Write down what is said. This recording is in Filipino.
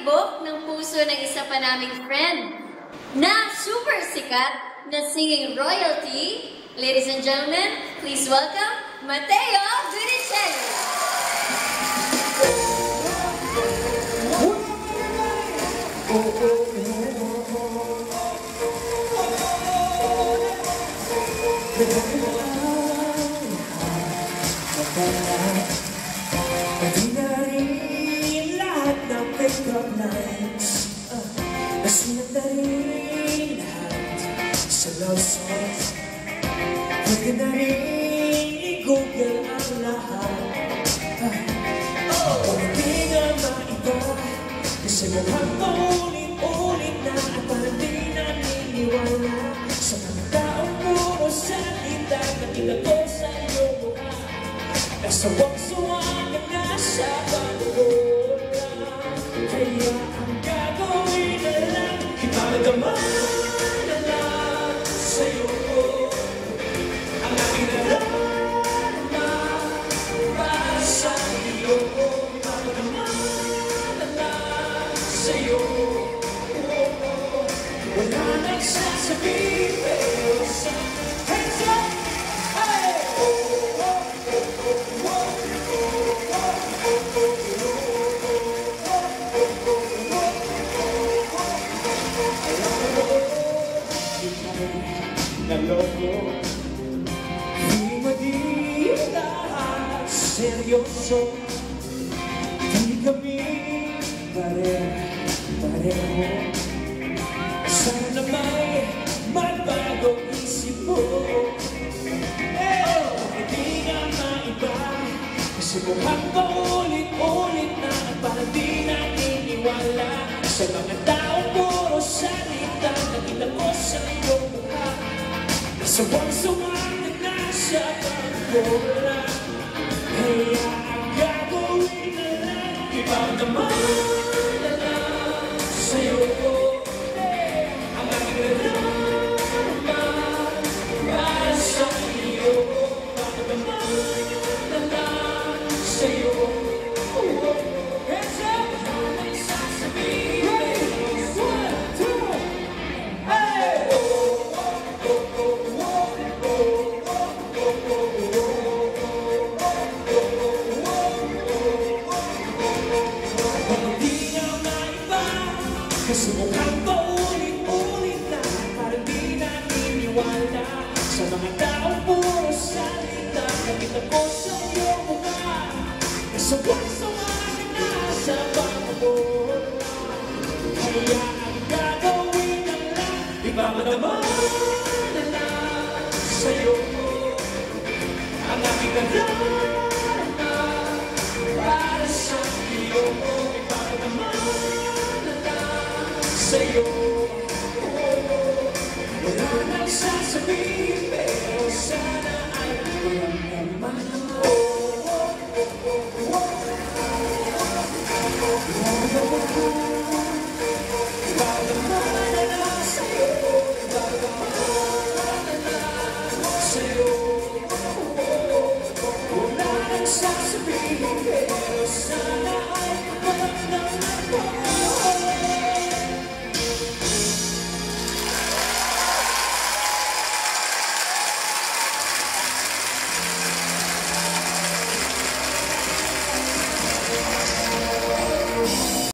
tibok ng puso ng isa pa naming friend na super sikat na singing royalty. Ladies and gentlemen, please welcome Mateo Gutierrez. Pwede na rin lahat ng pick-up lines, nasulat na rin lahat sa love songs. Pwede na rin i-google ang lahat, kung hindi nga maiba, kasi mukhang paulit-ulit na at parang di naniniwala sa mga taong puro salita na tinago sa iyong mukha. Nasawang-sawang ka na sa pag-uula, kaya ang gagawin na lang, iparadama na lang sa'yo ang aking nadarama para sa iyo. Iparadama na lang sa'yo, wala nagsasabi pero sa hands up, hey! Naloko, di madila, seryoso, di kami pareho. Sana may magbagong isip mo, hindi nga maiba, kasi mukhang paulit-ulit na at parang di naniniwala sa mga taong puro salita na tinago sa iyong mukha. Nasawang-sawang ka na sa pag-uula, kaya ang gagawin na lang, iparadama na lang sa'yo ang aking nadarama para sa iyo. Iparadama na lang sa'yo, hands up! May sasabihin, 1, 2, hey! Kasi mukhang paulit-ulit na parang di naniniwala sa mga taong puro salita na tinago sa iyong mukha. Nasawang-sawang ka na sa pag-uula, kaya ang gagawin na lang, ipapadama na lang sa'yo ang aking nadarama para sa iyo. Ipapadama sa'yo, wala nang sasabihin, pero sana ay walang naman mo.